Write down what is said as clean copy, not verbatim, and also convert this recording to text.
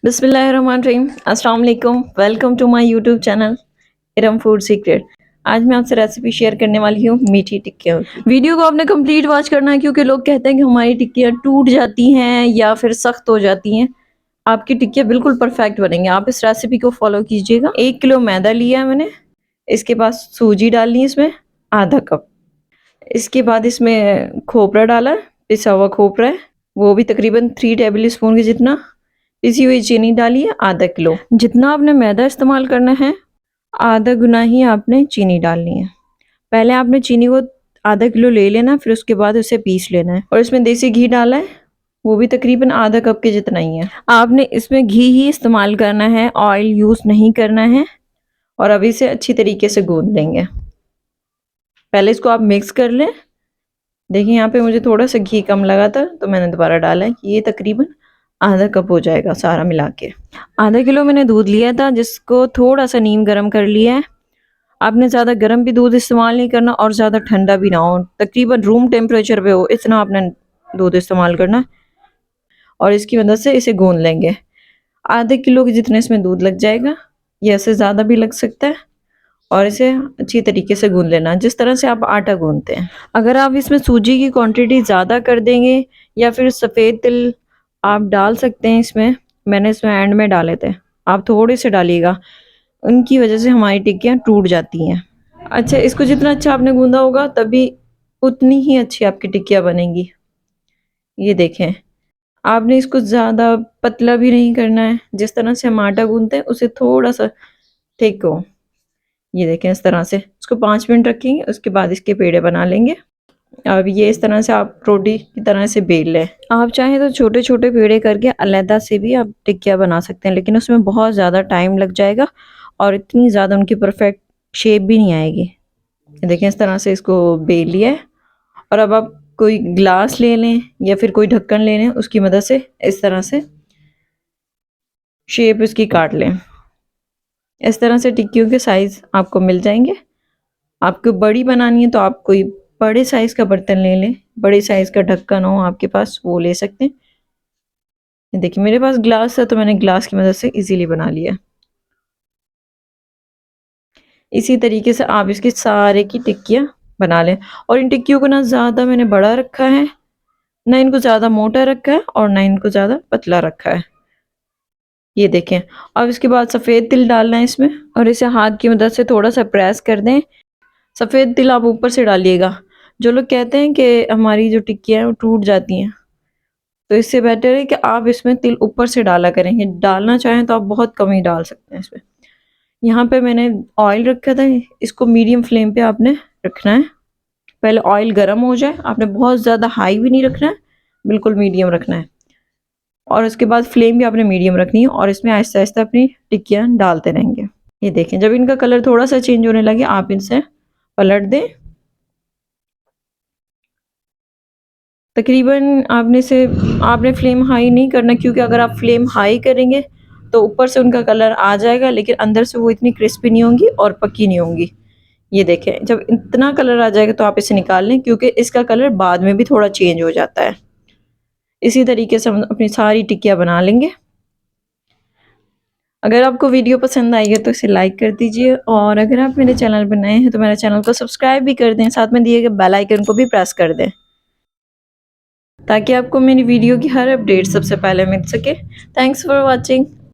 बिस्मिल्लाहिर्रहमानिर्रहीम। अस्सलाम वालेकुम। Welcome to my YouTube channel Iram food secret. आज मैं आपसे रेसिपी शेयर करने वाली हूँ मीठी टिक्कियों की। वीडियो को आपने कंप्लीट वॉच करना है क्योंकि लोग कहते हैं कि हमारी टिक्कियाँ टूट जाती हैं या फिर सख्त हो जाती हैं। आपकी टिक्कियाँ बिल्कुल परफेक्ट बनेंगी। आप इस रेसिपी को फॉलो कीजिएगा। 1 किलो मैदा लिया है मैंने। इसके बाद सूजी डालनी है इसमें आधा कप। इसके बाद इसमें खोपरा डाला है, पिसा हुआ खोपरा है, वो भी तकरीबन 3 टेबल स्पून के जितना। पिसी हुई चीनी डाली है आधा किलो। जितना आपने मैदा इस्तेमाल करना है आधा गुना ही आपने चीनी डालनी है। पहले आपने चीनी को आधा किलो ले लेना, फिर उसके बाद उसे पीस लेना है। और इसमें देसी घी डाला है, वो भी तकरीबन आधा कप के जितना ही है। आपने इसमें घी ही इस्तेमाल करना है, ऑयल यूज नहीं करना है। और अब इसे अच्छी तरीके से गूंद लेंगे। पहले इसको आप मिक्स कर लें। देखिए यहाँ पे मुझे थोड़ा सा घी कम लगा था तो मैंने दोबारा डाला है। ये तकरीबन आधा कप हो जाएगा सारा मिला के। आधा किलो मैंने दूध लिया था जिसको थोड़ा सा नीम गर्म कर लिया है। आपने ज़्यादा गर्म भी दूध इस्तेमाल नहीं करना और ज़्यादा ठंडा भी ना हो, तकरीबन रूम टेम्परेचर पे हो, इतना आपने दूध इस्तेमाल करना। और इसकी मदद से इसे गूंद लेंगे। आधे किलो के जितने इसमें दूध लग जाएगा, या इससे ज़्यादा भी लग सकता है। और इसे अच्छी तरीके से गूंद लेना जिस तरह से आप आटा गूंदते हैं। अगर आप इसमें सूजी की क्वांटिटी ज़्यादा कर देंगे या फिर सफ़ेद तिल आप डाल सकते हैं इसमें। मैंने इसमें एंड में डाले थे, आप थोड़े से डालिएगा, उनकी वजह से हमारी टिक्कियाँ टूट जाती हैं। अच्छा, इसको जितना अच्छा आपने गूंदा होगा तभी उतनी ही अच्छी आपकी टिक्कियाँ बनेंगी। ये देखें, आपने इसको ज़्यादा पतला भी नहीं करना है, जिस तरह से हम आटा गूंदते हैं उसे थोड़ा सा थिक हो। ये देखें, इस तरह से इसको 5 मिनट रखेंगे, उसके बाद इसके पेड़े बना लेंगे। अब ये इस तरह से आप रोटी की तरह से बेल लें। आप चाहें तो छोटे छोटे पेड़े करके अलहदा से भी आप टिक्कियाँ बना सकते हैं, लेकिन उसमें बहुत ज़्यादा टाइम लग जाएगा और इतनी ज़्यादा उनकी परफेक्ट शेप भी नहीं आएगी। देखें, इस तरह से इसको बेल लिया है। और अब आप कोई ग्लास ले लें या फिर कोई ढक्कन ले लें, उसकी मदद से इस तरह से शेप इसकी काट लें। इस तरह से टिक्कियों के साइज़ आपको मिल जाएंगे। आपको बड़ी बनानी है तो आप कोई बड़े साइज़ का बर्तन ले लें, बड़े साइज़ का ढक्कन हो आपके पास वो ले सकते हैं। देखिए मेरे पास ग्लास है तो मैंने ग्लास की मदद से इजीली बना लिया। इसी तरीके से आप इसकी सारे की टिक्कियाँ बना लें। और इन टिक्कियों को ना ज़्यादा मैंने बड़ा रखा है, ना इनको ज़्यादा मोटा रखा है और ना इनको ज़्यादा पतला रखा है। ये देखें, अब इसके बाद सफ़ेद तिल डालना है इसमें और इसे हाथ की मदद से थोड़ा सा प्रेस कर दें। सफ़ेद तिल आप ऊपर से डालिएगा। जो लोग कहते हैं कि हमारी जो टिक्कियाँ हैं वो टूट जाती हैं, तो इससे बेटर है कि आप इसमें तिल ऊपर से डाला करेंगे। डालना चाहें तो आप बहुत कम ही डाल सकते हैं इसमें। यहाँ पे मैंने ऑयल रखा था, इसको मीडियम फ्लेम पे आपने रखना है। पहले ऑयल गर्म हो जाए, आपने बहुत ज़्यादा हाई भी नहीं रखना है, बिल्कुल मीडियम रखना है। और उसके बाद फ्लेम भी आपने मीडियम रखनी है और इसमें आहिस्ता आहिस्ता अपनी टिक्कियाँ डालते रहेंगे। ये देखें, जब इनका कलर थोड़ा सा चेंज होने लगे आप इनसे पलट दें। तकरीबन आपने फ्लेम हाई नहीं करना, क्योंकि अगर आप फ्लेम हाई करेंगे तो ऊपर से उनका कलर आ जाएगा लेकिन अंदर से वो इतनी क्रिस्पी नहीं होंगी और पक्की नहीं होंगी। ये देखें, जब इतना कलर आ जाएगा तो आप इसे निकाल लें, क्योंकि इसका कलर बाद में भी थोड़ा चेंज हो जाता है। इसी तरीके से हम अपनी सारी टिक्कियाँ बना लेंगे। अगर आपको वीडियो पसंद आई है तो इसे लाइक कर दीजिए, और अगर आप मेरे चैनल पर नए हैं तो मेरे चैनल को सब्सक्राइब भी कर दें, साथ में दिए गए बेल आइकन को भी प्रेस कर दें ताकि आपको मेरी वीडियो की हर अपडेट सबसे पहले मिल सके। Thanks for watching.